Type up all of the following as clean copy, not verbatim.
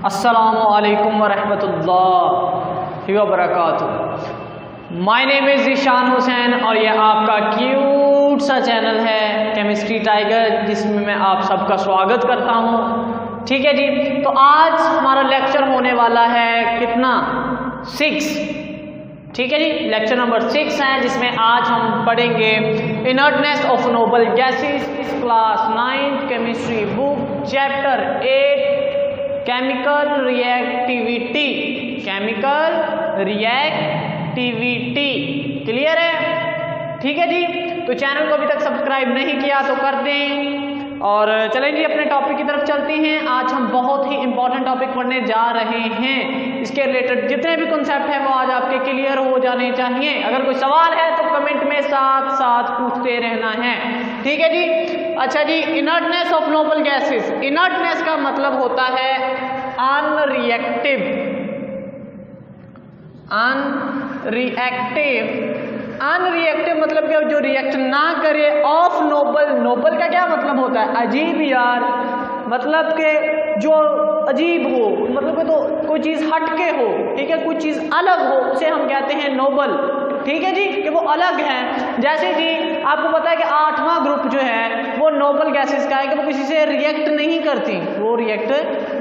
अस्सलामुअलैकुम वरहमतुल्लाहि वबरकातुहू। My name is Zeeshan Hussain और ये आपका क्यूट सा चैनल है केमिस्ट्री टाइगर, जिसमें मैं आप सबका स्वागत करता हूँ। ठीक है जी, तो आज हमारा लेक्चर होने वाला है कितना 6। ठीक है जी, लेक्चर नंबर 6 है, जिसमें आज हम पढ़ेंगे inertness of noble gases, class 9 chemistry book, chapter 8 chemical reactivity. Chemical reactivity clear है? ठीक है जी, तो चैनल को अभी तक सब्सक्राइब नहीं किया तो कर दें। और चलें जी, अपने टॉपिक की तरफ चलते हैं। आज हम बहुत ही इंपॉर्टेंट टॉपिक पढ़ने जा रहे हैं। इसके रिलेटेड जितने भी कॉन्सेप्ट हैं वो आज आपके क्लियर हो जाने चाहिए। अगर कोई सवाल है तो कमेंट में साथ साथ पूछते रहना है। ठीक है जी। अच्छा जी, inertness of noble gases. Inertness का मतलब होता है अनरिएक्टिव। अनरिएक्टिव मतलब क्या? जो रिएक्ट ना करे। ऑफ नोबल, नोबल का क्या मतलब होता है? अजीब यार, मतलब के जो अजीब हो, मतलब कि तो कोई चीज़ हटके हो। ठीक है, कोई चीज़ अलग हो, उसे हम कहते हैं नोबल। ठीक है जी, कि वो अलग है। जैसे जी आपको पता है कि 8वां ग्रुप जो है वो नोबल गैसेस का है कि वो किसी से रिएक्ट नहीं करती, वो रिएक्ट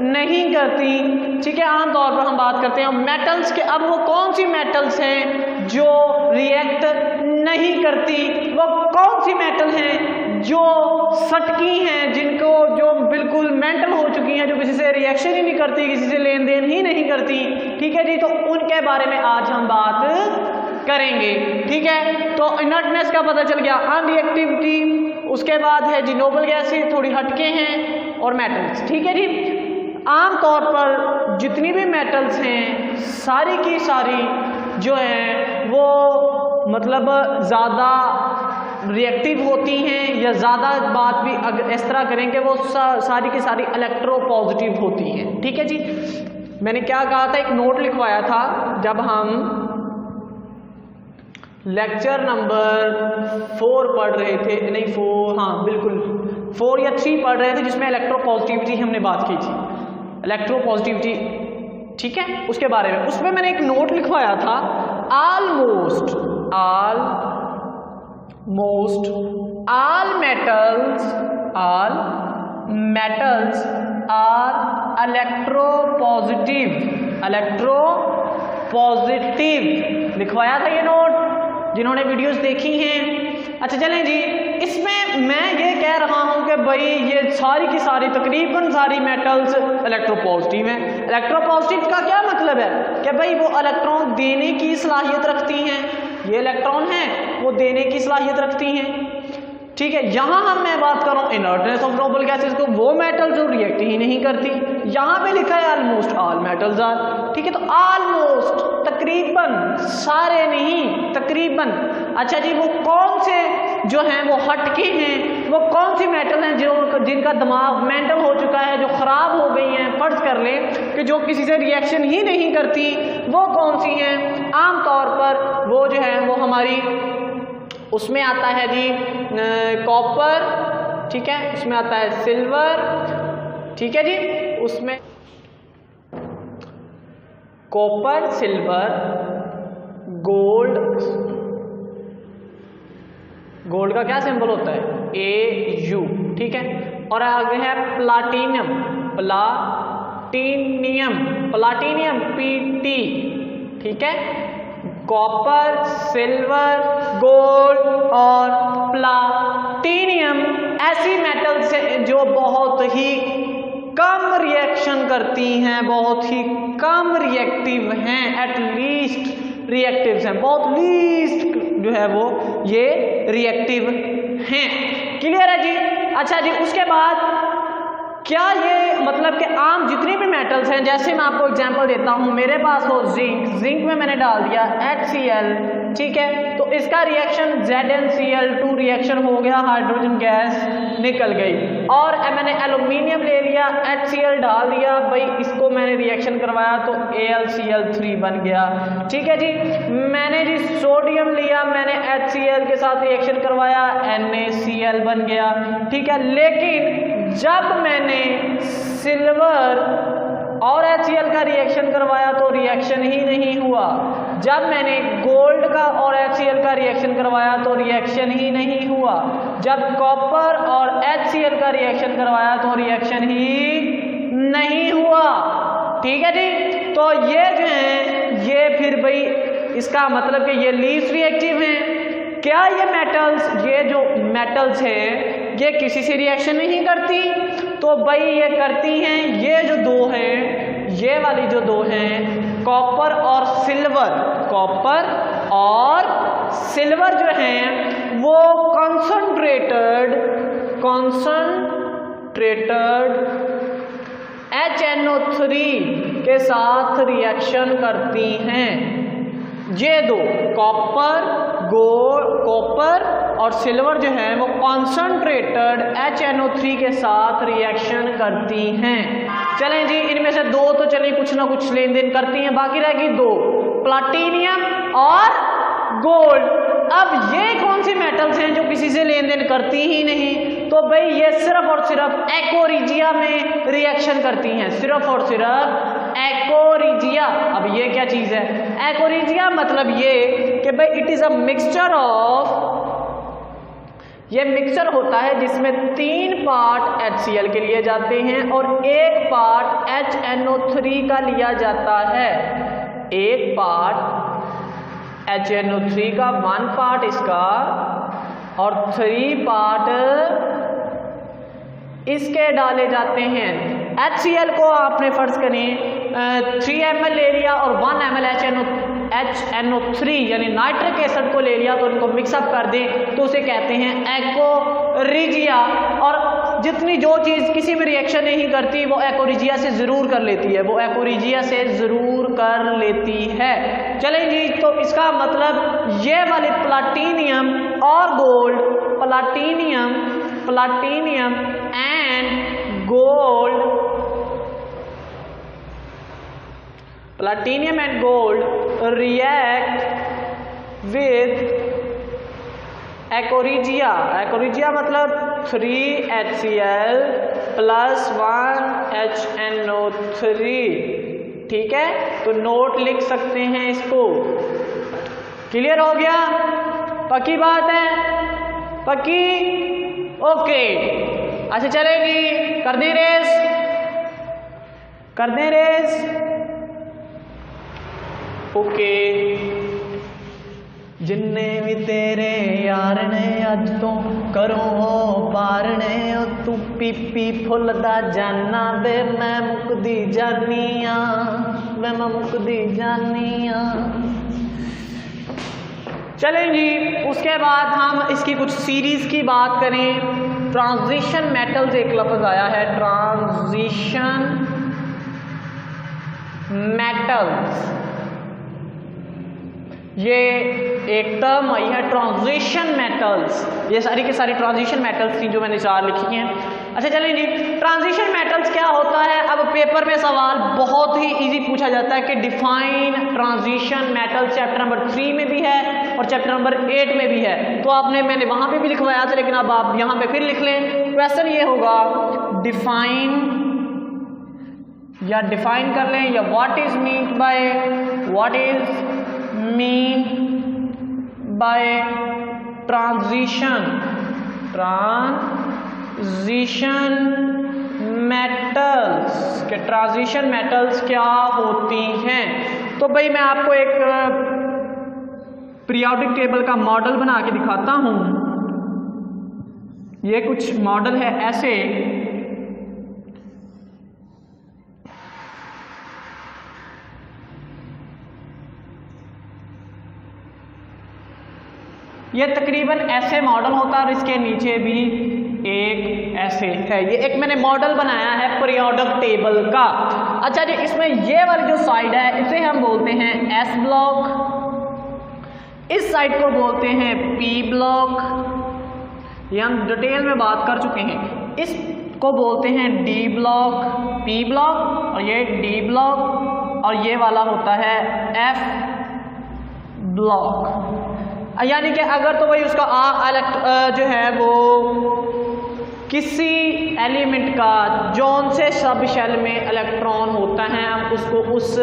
नहीं करती। ठीक है, आमतौर पर हम बात करते हैं मेटल्स के। अब वो कौन सी मेटल्स हैं जो रिएक्ट नहीं करती? वो कौन सी मेटल हैं जो सटकी हैं, जिनको जो बिल्कुल मेंटल हो चुकी हैं, जो किसी से रिएक्शन ही नहीं करती, किसी से लेन देन ही नहीं करती? ठीक है जी, तो उनके बारे में आज हम बात करेंगे। ठीक है, तो इनर्टनेस का पता चल गया, अनरिएक्टिविटी, उसके बाद है जी नोबल गैसेस, थोड़ी हटके हैं, और मेटल्स। ठीक है जी, आमतौर पर जितनी भी मेटल्स हैं सारी की सारी जो है वो मतलब ज़्यादा रिएक्टिव होती हैं, या ज़्यादा बात भी अगर इस तरह करें कि वो सारी की सारी इलेक्ट्रोपॉजिटिव होती हैं। ठीक है जी, मैंने क्या कहा था, एक नोट लिखवाया था जब हम लेक्चर नंबर 4 पढ़ रहे थे, नहीं 4, हाँ बिल्कुल 4 या 3 पढ़ रहे थे, जिसमें इलेक्ट्रोपॉजिटिविटी हमने बात की थी, इलेक्ट्रोपॉजिटिविटी। ठीक है, उसके बारे में उसमें मैंने एक नोट लिखवाया था, almost all metals are electropositive लिखवाया था ये नोट, जिन्होंने वीडियोस देखी हैं। अच्छा चलें जी, इसमें मैं ये कह रहा हूं कि भाई ये सारी की सारी तकरीबन सारी मेटल्स इलेक्ट्रोपॉजिटिव हैं। इलेक्ट्रोपॉजिटिव का क्या मतलब है कि भाई वो इलेक्ट्रॉन देने की सलाहियत रखती हैं। ये इलेक्ट्रॉन हैं वो देने की सलाहियत रखती हैं। ठीक है, यहाँ मैं बात कर रहा हूँ इनर्टनेस ऑफ नोबल गैसेस को, वो मेटल जो रिएक्ट ही नहीं करती। यहाँ पे लिखा है ऑलमोस्ट ऑल मेटल्स आर। ठीक है, तो ऑलमोस्ट तकरीबन, सारे नहीं तकरीबन। अच्छा जी, वो कौन से जो हैं वो हटके हैं, वो कौन सी मेटल हैं जो जिनका दिमाग मेंटल हो चुका है, जो ख़राब हो गई हैं, फर्ज कर लें कि जो किसी से रिएक्शन ही नहीं करती, वो कौन सी हैं? आमतौर पर वो जो है वो हमारी उसमें आता है जी कॉपर। ठीक है, उसमें आता है सिल्वर। ठीक है जी, उसमें कॉपर, सिल्वर, गोल्ड का क्या सिंबल होता है? AU। ठीक है, और आगे है प्लाटीनियम, PT। ठीक है, कॉपर, सिल्वर, गोल्ड और प्लाटीनियम ऐसी मेटल्स हैं जो बहुत ही कम रिएक्शन करती हैं, बहुत ही कम रिएक्टिव हैं, एटलीस्ट रिएक्टिव्स हैं, बहुत लीस्ट जो है वो ये रिएक्टिव हैं। क्लियर है जी? अच्छा जी, उसके बाद क्या ये मतलब कि आम जितनी भी मेटल्स हैं, जैसे मैं आपको एग्जांपल देता हूं, मेरे पास हो जिंक में मैंने डाल दिया HCl। ठीक है, तो इसका रिएक्शन ZnCl2 रिएक्शन हो गया, हाइड्रोजन गैस निकल गई। और मैंने एल्यूमिनियम ले लिया, HCl डाल दिया, भाई इसको मैंने रिएक्शन करवाया तो AlCl3 बन गया। ठीक है जी, मैंने जी सोडियम लिया, मैंने HCl के साथ रिएक्शन करवाया, NaCl बन गया। ठीक है, लेकिन जब मैंने सिल्वर और HCl का रिएक्शन करवाया तो रिएक्शन ही नहीं हुआ। जब मैंने गोल्ड का और HCl का रिएक्शन करवाया तो रिएक्शन ही नहीं हुआ। जब कॉपर और HCl का रिएक्शन करवाया तो रिएक्शन ही नहीं हुआ। ठीक है जी। तो ये जो है ये फिर भाई इसका मतलब कि ये लीस्ट रिएक्टिव हैं। क्या ये मेटल्स, ये जो मेटल्स है ये किसी से रिएक्शन नहीं करती? तो भाई ये करती हैं। ये जो दो हैं, ये वाली जो दो हैं, कॉपर और सिल्वर, कॉपर और सिल्वर जो हैं वो कॉन्सन्ट्रेटेड HNO3 के साथ रिएक्शन करती हैं। ये दो कॉपर और सिल्वर जो है वो कॉन्सन्ट्रेटेड HNO3 के साथ रिएक्शन करती हैं। चलें जी, इनमें से दो तो चलिए कुछ ना कुछ लेन देन करती हैं, बाकी रहेगी दो, प्लाटिनियम और गोल्ड। अब ये कौन सी मेटल्स हैं जो किसी से लेन देन करती ही नहीं? तो भाई ये सिर्फ और सिर्फ एकोरिजिया में रिएक्शन करती हैं, सिर्फ और सिर्फ एकोरिजिया। अब ये क्या चीज है? एकोरिजिया मतलब ये कि भाई it is a mixture of, ये मिक्सचर होता है जिसमें 3 पार्ट HCl के लिए जाते हैं और 1 पार्ट HNO3 का लिया जाता है। 1 पार्ट HNO3 का, 1 पार्ट इसका और 3 पार्ट इसके डाले जाते हैं। HCl को आपने फर्ज करें 3 ml ले लिया और 1 ml HNO3 यानी नाइट्रिक एसिड को ले लिया तो इनको मिक्सअप कर दें तो उसे कहते हैं एकोरिजिया। और जितनी जो चीज़ किसी में रिएक्शन नहीं करती वो एकोरिजिया से ज़रूर कर लेती है, वो एकोरिजिया से ज़रूर कर लेती है। चलें जी, तो इसका मतलब ये वाले प्लाटिनियम और gold, platinum and gold, platinum and gold react with एकोरिजिया। एकोरिजिया मतलब 3 HCl प्लस 1 HNO3। ठीक है, तो नोट लिख सकते हैं इसको। क्लियर हो गया? पक्की बात है? पक्की? ओके, अच्छा चलेगी, कर दें रेस, कर दें रेस। ओके, जिन्ने भी तेरे यार ने अज तो करो पार ने, तू पीपी फुल दा जाना वे मैं मुकदी जानिया, वे मैं मुकदी जानिया। चलें जी, उसके बाद हम इसकी कुछ सीरीज की बात करें। ट्रांजिशन मेटल्स एक लफ्ज आया है, ट्रांजिशन मेटल्स, ये एक टर्म आई है ट्रांजिशन मेटल्स। ये सारी की सारी ट्रांजिशन मेटल्स थी जो मैंने 4 लिखी हैं। अच्छा चलिए जी, ट्रांजिशन मेटल्स क्या होता है? अब पेपर में सवाल बहुत ही इजी पूछा जाता है कि define transition metals, chapter number 3 में भी है और चैप्टर नंबर 8 में भी है। तो मैंने वहां पे भी लिखवाया था, लेकिन अब आप यहाँ पे फिर लिख लें। क्वेश्चन ये होगा डिफाइन, या डिफाइन कर लें, या what is mean by, what is mean by transition metals, के ट्रांजिशन मेटल्स क्या होती हैं। तो भाई मैं आपको एक पीरियोडिक टेबल का मॉडल बना के दिखाता हूं। ये कुछ मॉडल है ऐसे, ये तकरीबन ऐसे मॉडल होता है और इसके नीचे भी एक ऐसे है। ये एक मैंने मॉडल बनाया है पीरियोडिक टेबल का। अच्छा जी, इसमें ये वाली जो साइड है इसे हम बोलते हैं S ब्लॉक, इस साइड को बोलते हैं P ब्लॉक, ये हम डिटेल में बात कर चुके हैं। इसको बोलते हैं D ब्लॉक, P ब्लॉक, और ये D ब्लॉक, और ये वाला होता है F ब्लॉक। यानी कि अगर तो वही उसका जो है वो किसी एलिमेंट का जौन से सब शेल में इलेक्ट्रॉन होता है हम उसको उस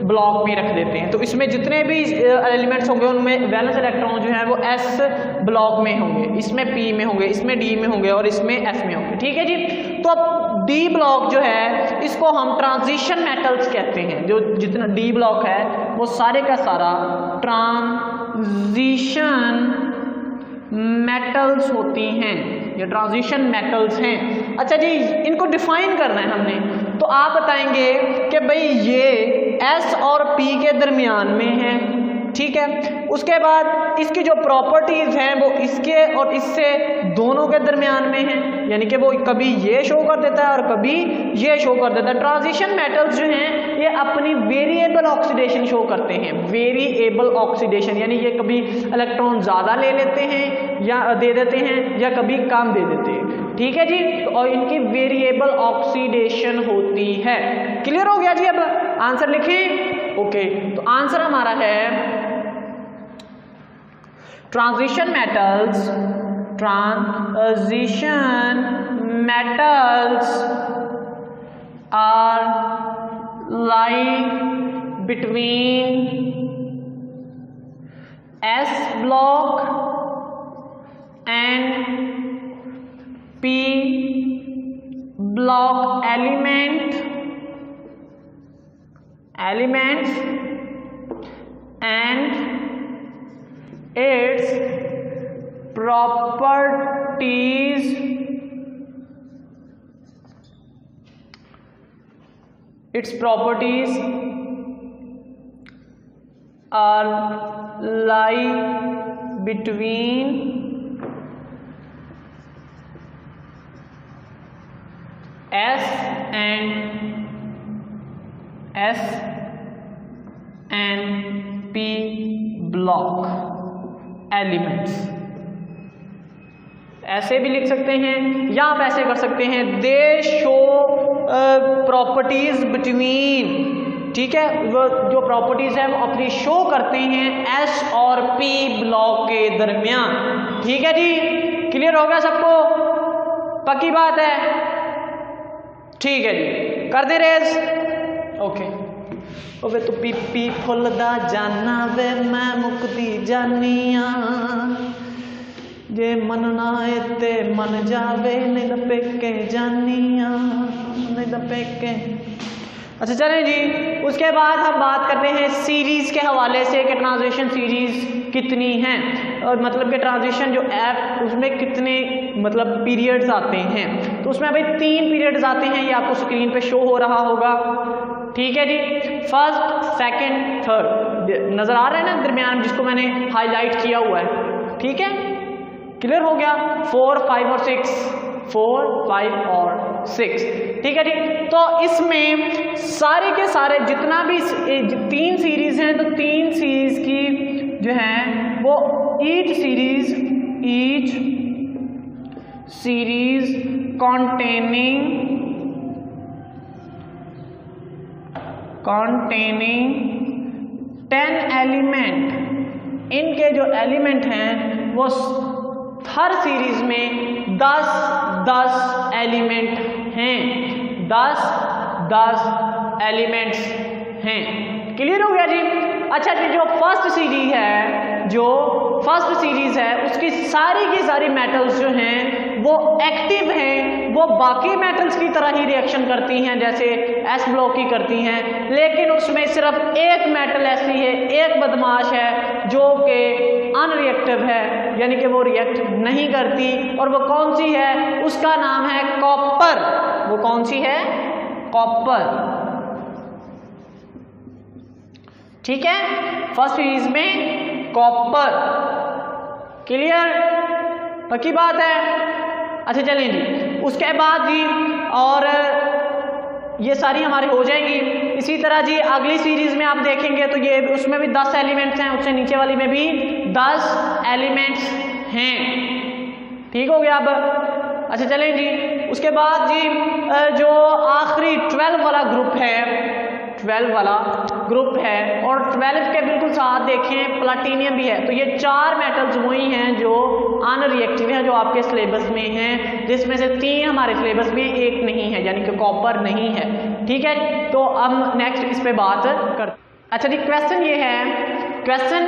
ब्लॉक में रख देते हैं। तो इसमें जितने भी एलिमेंट्स होंगे उनमें वैलेंस इलेक्ट्रॉन जो है वो एस ब्लॉक में होंगे, इसमें पी में होंगे, इसमें डी में होंगे और इसमें एफ में होंगे। ठीक है जी। तो अब डी ब्लॉक जो है इसको हम ट्रांजिशन मेटल्स कहते हैं। जो जितना डी ब्लॉक है वो सारे का सारा ट्रांजिशन मेटल्स होती हैं, ये ट्रांजिशन मेटल्स हैं। अच्छा जी, इनको डिफाइन करना है हमने, तो आप बताएंगे कि भाई ये S और P के दरमियान में है। ठीक है। उसके बाद इसकी जो प्रॉपर्टीज हैं वो इसके और इससे दोनों के दरमियान में है, यानी कि वो कभी ये शो कर देता है और कभी ये शो कर देता है। ट्रांजिशन मेटल्स जो हैं ये अपनी वेरिएबल ऑक्सीडेशन शो करते हैं, वेरिएबल ऑक्सीडेशन, यानी ये कभी इलेक्ट्रॉन ज़्यादा ले लेते हैं या दे देते हैं या कभी कम दे देते हैं। ठीक है जी। तो और इनकी वेरिएबल ऑक्सीडेशन होती है। क्लियर हो गया जी। अब आंसर लिखें। ओके, तो आंसर हमारा है transition metals are lie between S block and P block elements and its properties are lie between S and P block elements. ऐसे भी लिख सकते हैं या आप ऐसे कर सकते हैं, दे शो प्रॉपर्टीज बिटवीन। ठीक है, वो जो प्रॉपर्टीज है वो अपनी शो करते हैं एस और पी ब्लॉक के दरमियान। ठीक है जी। क्लियर हो गया सबको? पक्की बात है? ठीक है जी, कर दे रेस। ओके। वे तू पीपी फुलदा जाना वे मैं मुकदी जानिया, जे मन ना ते मन जावे नहीं तो पेके जानिया, नहीं तो पेके। अच्छा चलें जी, उसके बाद हम बात करते हैं सीरीज़ के हवाले से कि ट्रांजिशन सीरीज़ कितनी हैं, और मतलब कि ट्रांजिशन जो ऐप उसमें कितने मतलब पीरियड्स आते हैं। तो उसमें अभी 3 पीरियड्स आते हैं, ये आपको स्क्रीन पे शो हो रहा होगा। ठीक है जी। फर्स्ट, सेकंड, थर्ड नज़र आ रहा है ना दरमियान, जिसको मैंने हाईलाइट किया हुआ है। ठीक है, क्लियर हो गया? 4, 5 और 6, 4, 5 और 6। ठीक है जी। तो इसमें सारे के सारे जितना भी 3 सीरीज हैं, तो 3 सीरीज की जो है वो ईच सीरीज कॉन्टेनिंग 10 एलिमेंट, इनके जो एलिमेंट हैं वो हर सीरीज में 10 एलिमेंट हैं, 10 एलिमेंट्स हैं। क्लियर हो गया जी? अच्छा जी, जो फर्स्ट सीरीज है उसकी सारी की सारी मेटल्स जो हैं वो एक्टिव हैं, वो बाकी मेटल्स की तरह ही रिएक्शन करती हैं जैसे एस ब्लॉक की करती हैं, लेकिन उसमें सिर्फ एक मेटल ऐसी है, एक बदमाश है जो कि अनरिएक्टिव है, यानी कि वो रिएक्ट नहीं करती, और वो कौन सी है? उसका नाम है कॉपर। वो कौन सी है? कॉपर। ठीक है, फर्स्ट सीरीज में कॉपर। क्लियर? पक्की बात है? अच्छा चलें जी, उसके बाद जी और ये सारी हमारी हो जाएंगी। इसी तरह जी अगली सीरीज में आप देखेंगे तो ये उसमें भी 10 एलिमेंट्स हैं, उससे नीचे वाली में भी 10 एलिमेंट्स हैं। ठीक हो गया? अब अच्छा चलें जी, उसके बाद जी जो आखिरी 12 वाला ग्रुप है 12 वाला ग्रुप है, और 12 के बिल्कुल साथ देखें प्लाटीनियम भी है। तो ये 4 मेटल्स वही हैं जो अनरिएक्टिव हैं, जो आपके सिलेबस में हैं, जिसमें से 3 हमारे सिलेबस में, 1 नहीं है, यानी कि कॉपर नहीं है। ठीक है, तो हम नेक्स्ट इस पे बात करते। अच्छा जी, क्वेश्चन ये है, क्वेश्चन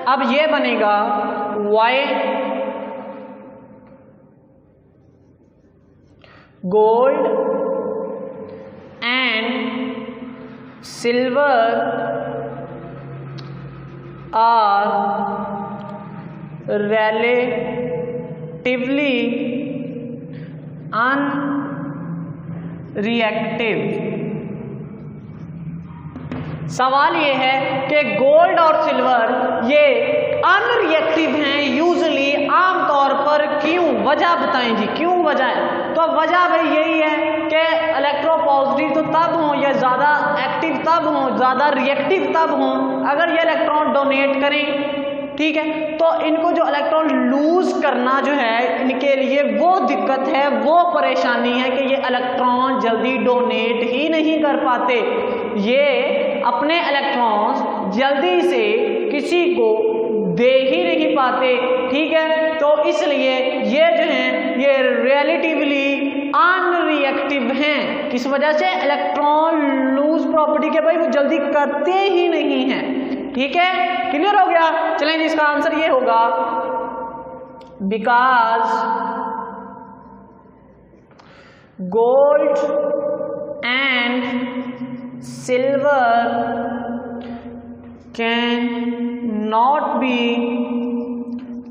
अब ये बनेगा why gold and silver are relatively unreactive. सवाल ये है कि गोल्ड और सिल्वर ये अनरिएक्टिव हैं यूजली, आमतौर पर, क्यों? वजह बताएं जी, क्यों वजह है? तो वजह भाई यही है कि इलेक्ट्रोपॉजिटिव तो तब हों, या ज़्यादा एक्टिव तब हों, ज़्यादा रिएक्टिव तब हों अगर ये इलेक्ट्रॉन डोनेट करें। ठीक है, तो इनको जो इलेक्ट्रॉन लूज करना जो है इनके लिए वो दिक्कत है, वो परेशानी है कि ये इलेक्ट्रॉन जल्दी डोनेट ही नहीं कर पाते, ये अपने इलेक्ट्रॉन्स जल्दी से किसी को दे ही नहीं पाते। ठीक है, तो इसलिए ये जो हैं ये रिलेटिवली अनरिएक्टिव हैं। किस वजह से? इलेक्ट्रॉन लूज प्रॉपर्टी के भाई वो जल्दी करते ही नहीं हैं। ठीक है, क्लियर हो गया? चलें जी, इसका आंसर ये होगा because gold and silver can not be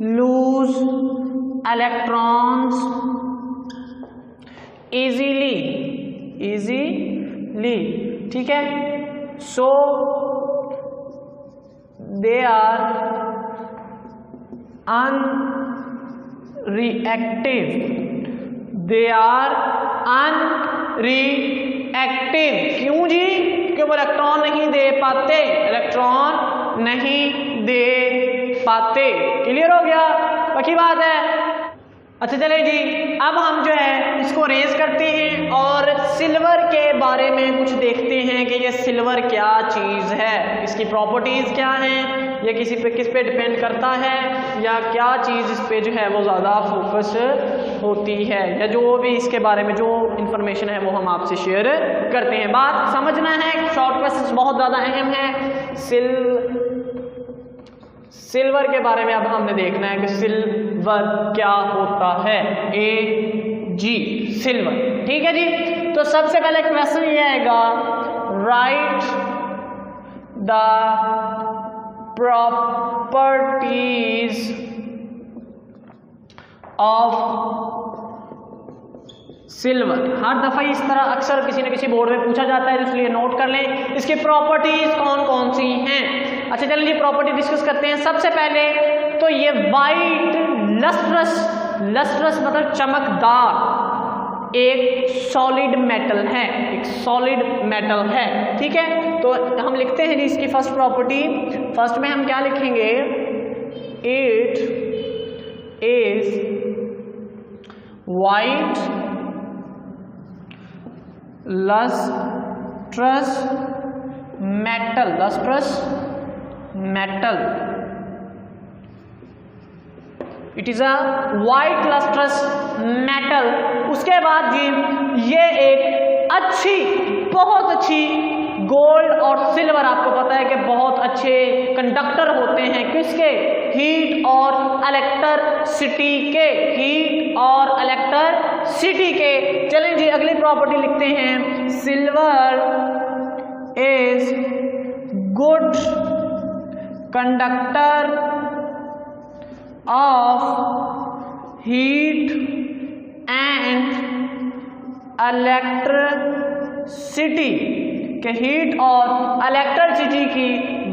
loose electrons easily. ठीक है, सो they are unreactive, क्यों जी? क्योंकि वो इलेक्ट्रॉन नहीं दे पाते, क्लियर हो गया? पक्की बात है। अच्छा चले जी, अब हम जो है इसको रेज करते हैं और सिल्वर के बारे में कुछ देखते हैं कि ये सिल्वर क्या चीज़ है, इसकी प्रॉपर्टीज़ क्या हैं, ये किस पे डिपेंड करता है, या क्या चीज़ इस पे जो है वो ज़्यादा फोकस होती है, या जो भी इसके बारे में जो इन्फॉर्मेशन है वो हम आपसे शेयर करते हैं। बात समझना है, शॉर्ट क्वेश्चन बहुत ज़्यादा अहम है। सिल्वर के बारे में अब हमने देखना है कि सिल्वर क्या होता है। सिल्वर। ठीक है जी, तो सबसे पहले क्वेश्चन ये आएगा, write the properties of silver. हर दफा इस तरह अक्सर किसी न किसी बोर्ड में पूछा जाता है, इसलिए नोट कर लें इसकी प्रॉपर्टीज कौन कौन सी हैं। अच्छा चलिए जी, प्रॉपर्टी डिस्कस करते हैं। सबसे पहले तो ये वाइट लस्ट्रस मतलब चमकदार एक सॉलिड मेटल है, ठीक है। तो हम लिखते हैं जी इसकी फर्स्ट प्रॉपर्टी। फर्स्ट में हम क्या लिखेंगे, it is white lustrous metal, it is a white lustrous metal. उसके बाद जी ये एक बहुत अच्छी गोल्ड और सिल्वर, आपको पता है कि बहुत अच्छे कंडक्टर होते हैं किसके, हीट और इलेक्ट्रिसिटी के। चलें जी अगली प्रॉपर्टी लिखते हैं, silver is good conductor of heat and electricity, के हीट और इलेक्ट्रिसिटी की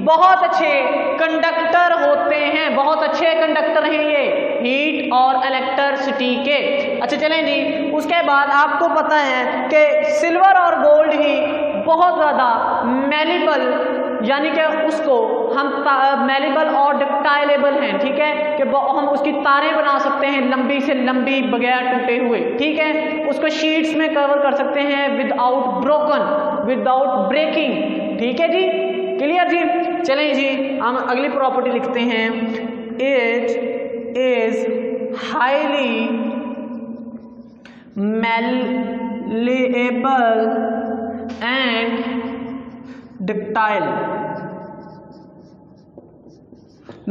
बहुत अच्छे कंडक्टर होते हैं, बहुत अच्छे कंडक्टर हैं ये हीट और इलेक्ट्रिसिटी के। अच्छा चलें जी, उसके बाद आपको पता है कि सिल्वर और गोल्ड ही बहुत ज़्यादा मेलेबल, यानी कि उसको हम मेलेबल और डक्टाइलेबल हैं, ठीक है, कि हम उसकी तारें बना सकते हैं लंबी से लंबी बगैर टूटे हुए, ठीक है। उसको शीट्स में कवर कर सकते हैं विदाउट विदाउट ब्रेकिंग। ठीक है जी, क्लियर जी। चलें जी, हम अगली प्रॉपर्टी लिखते हैं। It is highly malleable and ductile.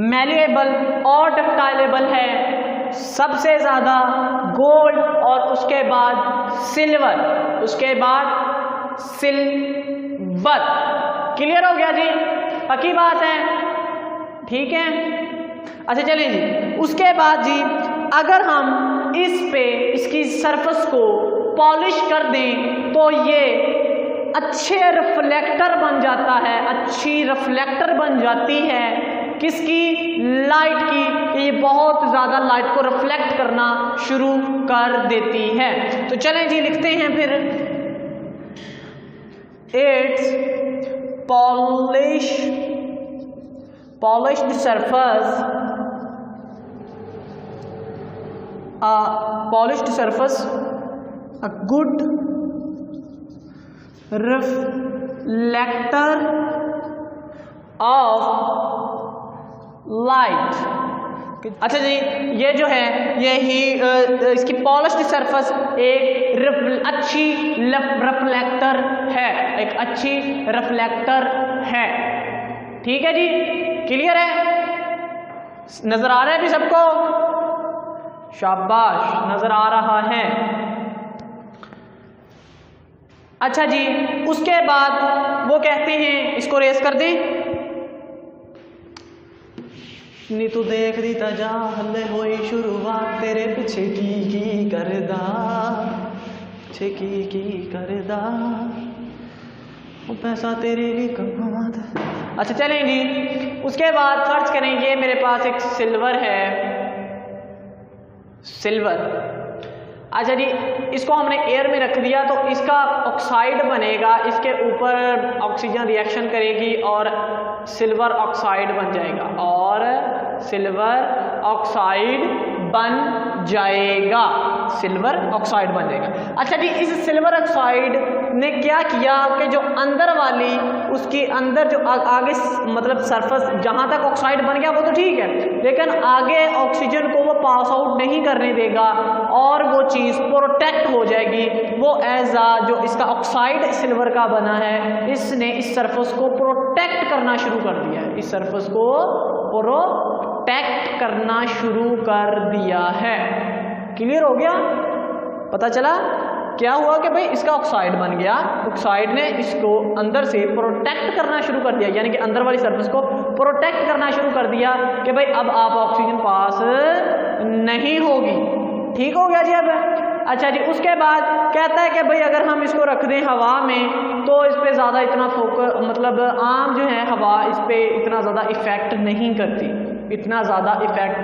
Malleable और डक्टाइलेबल है, सबसे ज्यादा गोल्ड और उसके बाद सिल्वर, उसके बाद सिल्वर। क्लियर हो गया जी, पक्की बात है, ठीक है। अच्छा चलिए जी, उसके बाद जी अगर हम इस पे इसकी सरफेस को पॉलिश कर दें तो ये अच्छे रिफ्लेक्टर बन जाता है, अच्छी रिफ्लेक्टर बन जाती है किसकी, लाइट की। ये बहुत ज़्यादा लाइट को रिफ्लेक्ट करना शुरू कर देती है। तो चलें जी लिखते हैं फिर, it's polished surface, a good reflector of light। अच्छा जी, ये जो है यही इसकी पॉलिश्ड सरफेस एक अच्छी रिफ्लेक्टर है, एक अच्छी रिफ्लेक्टर है। ठीक है जी, क्लियर है, नजर आ रहा है अभी सबको? शाबाश, नजर आ रहा है। अच्छा जी, उसके बाद वो कहते हैं, इसको रेस कर दें। नी तू देख दी तजा हल्ले होई शुरुआत तेरे पीछे की करदा, पीछे की करदा, वो पैसा तेरे लिए कमाता। अच्छा चलें जी, उसके बाद सर्च करें। ये मेरे पास एक सिल्वर है, सिल्वर। अच्छा जी, इसको हमने एयर में रख दिया तो इसका ऑक्साइड बनेगा, इसके ऊपर ऑक्सीजन रिएक्शन करेगी और सिल्वर ऑक्साइड बन जाएगा, और सिल्वर ऑक्साइड बन जाएगा, सिल्वर ऑक्साइड बन जाएगा। अच्छा जी, इस सिल्वर ऑक्साइड ने क्या किया कि जो अंदर वाली उसकी अंदर जो आगे मतलब सरफेस जहां तक ऑक्साइड बन गया वो तो ठीक है, लेकिन आगे ऑक्सीजन को वो पास आउट नहीं करने देगा और वो चीज़ प्रोटेक्ट हो जाएगी। वो एज जो इसका ऑक्साइड सिल्वर का बना है, इसने इस सरफेस को प्रोटेक्ट करना शुरू कर दिया है, इस सरफेस को प्रोटेक्ट करना शुरू कर दिया है। क्लियर हो गया? पता चला क्या हुआ कि भाई इसका ऑक्साइड बन गया, ऑक्साइड ने इसको अंदर से प्रोटेक्ट करना शुरू कर दिया, यानी कि अंदर वाली सरफेस को प्रोटेक्ट करना शुरू कर दिया कि भाई अब आप ऑक्सीजन पास नहीं होगी। ठीक हो गया जी अब? अच्छा जी, उसके बाद कहता है कि भाई अगर हम इसको रख दें हवा में तो इस पर ज़्यादा इतना फोकस, मतलब आम जो है हवा इस पर इतना ज़्यादा इफेक्ट नहीं करती, इतना ज़्यादा इफेक्ट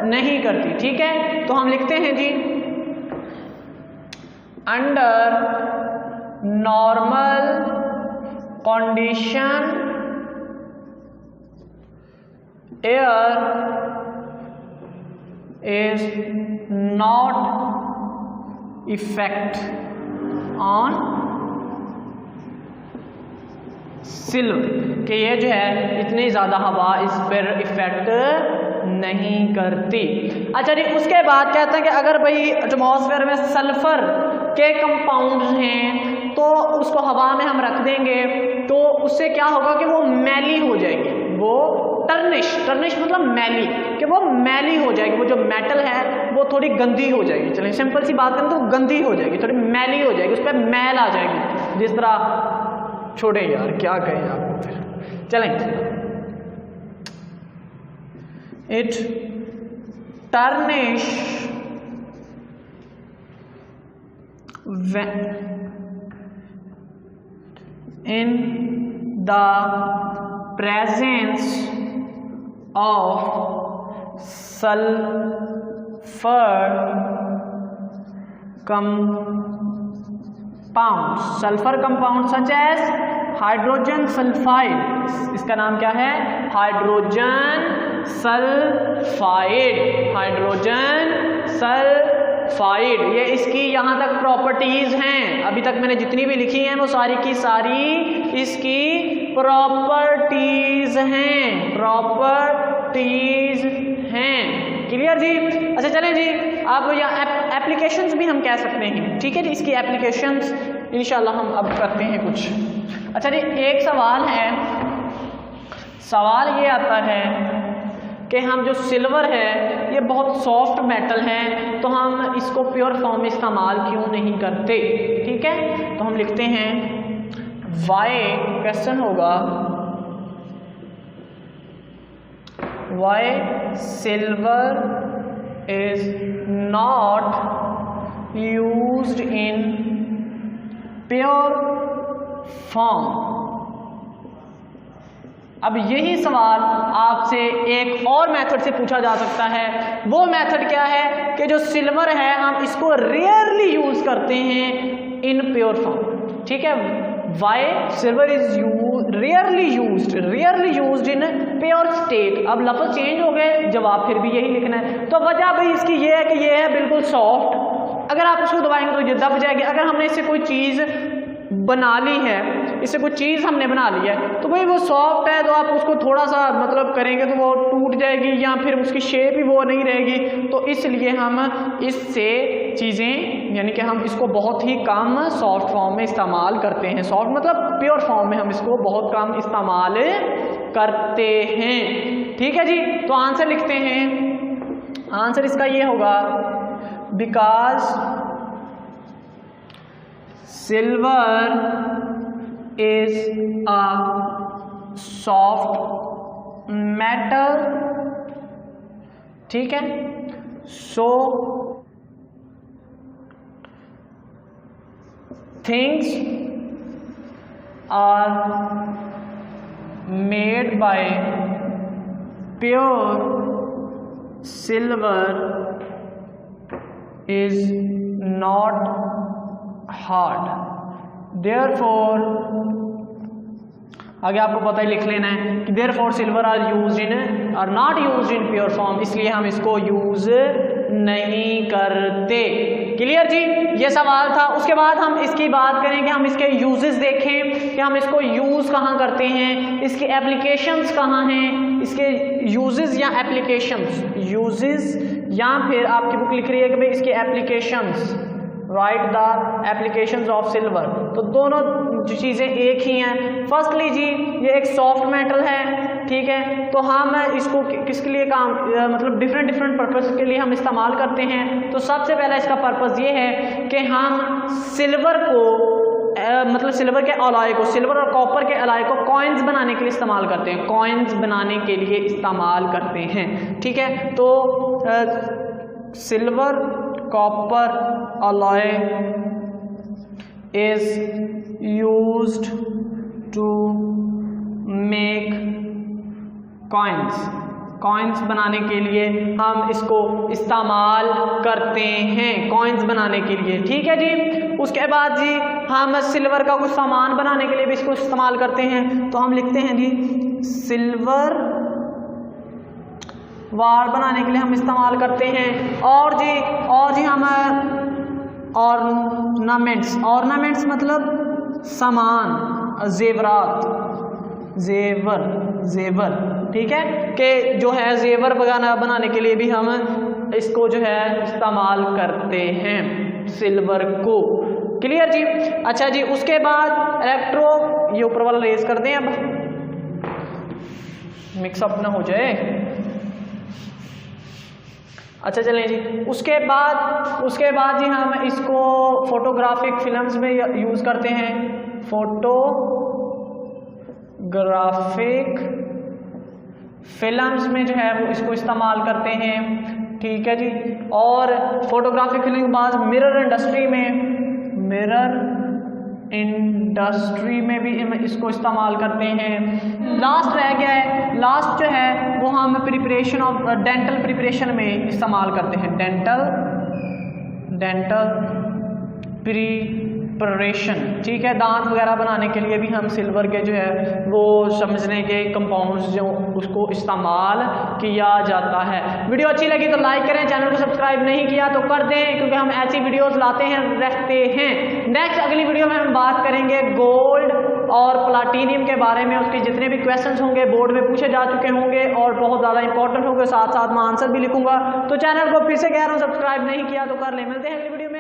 नहीं करती। ठीक है, तो हम लिखते हैं जी, under normal condition air is not effect on silver, कि ये जो है इतनी ज़्यादा हवा इस पर इफेक्ट नहीं करती। अच्छा जी, उसके बाद कहते हैं कि अगर भाई एटमॉस्फेयर में सल्फर के कंपाउंड्स हैं तो उसको हवा में हम रख देंगे तो उससे क्या होगा कि वो मैली हो जाएगी, वो टर्निश मतलब मैली, कि वो मैली हो जाएगी, वो जो मेटल है वो थोड़ी गंदी हो जाएगी। चलिए सिंपल सी बात करें तो गंदी हो जाएगी, थोड़ी मैली हो जाएगी, उस पर मैल आ जाएगी। जिस तरह, छोड़े यार क्या कहें आपको, फिर चलें। It tarnish in the presence of sulfur compounds, sulfur compounds such as hydrogen sulphide, इसका नाम क्या है, hydrogen sulphide, hydrogen sulphide. Certified, ये इसकी यहाँ तक प्रॉपर्टीज हैं, अभी तक मैंने जितनी भी लिखी हैं वो सारी की सारी इसकी प्रॉपर्टीज हैं, प्रॉपर्टीज हैं। क्लियर जी? अच्छा चलें जी, अब यहाँ एप्लीकेशंस भी हम कह सकते हैं, ठीक है जी, इसकी एप्लीकेशंस इंशाल्लाह हम अब करते हैं कुछ। अच्छा जी, एक सवाल है, सवाल ये आता है कि हम जो सिल्वर है ये बहुत सॉफ्ट मेटल है, तो हम इसको प्योर फॉर्म में इस्तेमाल क्यों नहीं करते? ठीक है, तो हम लिखते हैं वाई, क्वेश्चन होगा why silver is not used in pure form. अब यही सवाल आपसे एक और मेथड से पूछा जा सकता है। वो मेथड क्या है कि जो सिल्वर है हम इसको रेयरली यूज करते हैं इन प्योर फॉर्म। ठीक है, why silver is rarely used in pure state. अब लफ्ज चेंज हो गए, जवाब फिर भी यही लिखना है। तो वजह भाई इसकी ये है कि ये है बिल्कुल सॉफ्ट, अगर आप उसको दबाएंगे तो ये दब जाएगी। अगर हमने इससे कोई चीज़ बना ली है, इससे कोई चीज़ हमने बना ली है, तो भाई वो सॉफ्ट है, तो आप उसको थोड़ा सा मतलब करेंगे तो वो टूट जाएगी या फिर उसकी शेप ही वो नहीं रहेगी। तो इसलिए हम इससे चीज़ें यानी कि हम इसको बहुत ही कम सॉफ्ट फॉर्म में इस्तेमाल करते हैं। सॉफ्ट मतलब प्योर फॉर्म में हम इसको बहुत कम इस्तेमाल करते हैं। ठीक है जी, तो आंसर लिखते हैं। आंसर इसका ये होगा because silver is a soft metal, ठीक है, so things are made by pure silver is not hard, therefore आगे आपको पता ही लिख लेना है कि therefore silver are not used in pure form, इसलिए हम इसको यूज नहीं करते। क्लियर जी, ये सवाल था। उसके बाद हम इसकी बात करें कि हम इसके यूजेस देखें कि हम इसको यूज कहाँ करते हैं, इसकी एप्लीकेशंस कहाँ हैं। इसके यूजेस या एप्लीकेशंस, यूजेस या फिर आपकी बुक लिख रही है कि भाई इसके applications, right the applications of silver. तो दोनों चीज़ें एक ही हैं। फर्स्टली जी ये एक सॉफ्ट मेटल है, ठीक है, तो हम इसको किसके लिए काम मतलब डिफरेंट पर्पस के लिए हम इस्तेमाल करते हैं। तो सबसे पहला इसका पर्पस ये है कि हम सिल्वर को मतलब सिल्वर के अलॉय को, सिल्वर और कॉपर के अलॉय को कॉइन्स बनाने के लिए इस्तेमाल करते हैं, कॉइन्स बनाने के लिए इस्तेमाल करते हैं। ठीक है, तो silver copper alloy is used to make coins, coins बनाने के लिए हम इसको इस्तेमाल करते हैं, कॉइन्स बनाने के लिए। ठीक है जी, उसके बाद जी हम सिल्वर का कुछ सामान बनाने के लिए भी इसको इस्तेमाल करते हैं। तो हम लिखते हैं जी सिल्वर वार बनाने के लिए हम इस्तेमाल करते हैं। और जी हम ऑर्नामेंट्स मतलब सामान, जेवरात, जेवर, ठीक है, कि जो है जेवर बनाने के लिए भी हम इसको जो है इस्तेमाल करते हैं सिल्वर को। क्लियर जी? अच्छा जी, उसके बाद इलेक्ट्रो, ये ऊपर वाला रेज कर दें, अब मिक्सअप ना हो जाए। अच्छा चलें जी, उसके बाद जी हम इसको फोटोग्राफिक फिल्म्स में यूज़ करते हैं, फोटोग्राफिक फिल्म्स में जो है वो इसको इस्तेमाल करते हैं। ठीक है जी, और फोटोग्राफिक फिल्म के बाद मिरर इंडस्ट्री में भी इसको इस्तेमाल करते हैं। लास्ट रह गया है, लास्ट जो है वो हम प्रिपरेशन ऑफ डेंटल प्रिपरेशन में इस्तेमाल करते हैं, डेंटल प्रिपरेशन, ठीक है। दांत वगैरह बनाने के लिए भी हम सिल्वर के जो है वो समझने के कंपाउंड्स जो उसको इस्तेमाल किया जाता है। वीडियो अच्छी लगी तो लाइक करें, चैनल को सब्सक्राइब नहीं किया तो कर दें, क्योंकि हम ऐसी वीडियोस लाते हैं रहते हैं। नेक्स्ट अगली वीडियो में हम बात करेंगे गोल्ड और प्लाटीनियम के बारे में। उसके जितने भी क्वेश्चंस होंगे बोर्ड में पूछे जा चुके होंगे और बहुत ज़्यादा इंपॉर्टेंट होंगे, साथ साथ मैं आंसर भी लिखूंगा। तो चैनल को फिर से कह रहा हूँ सब्सक्राइब नहीं किया तो कर ले। मिलते हैं अगली वीडियो में।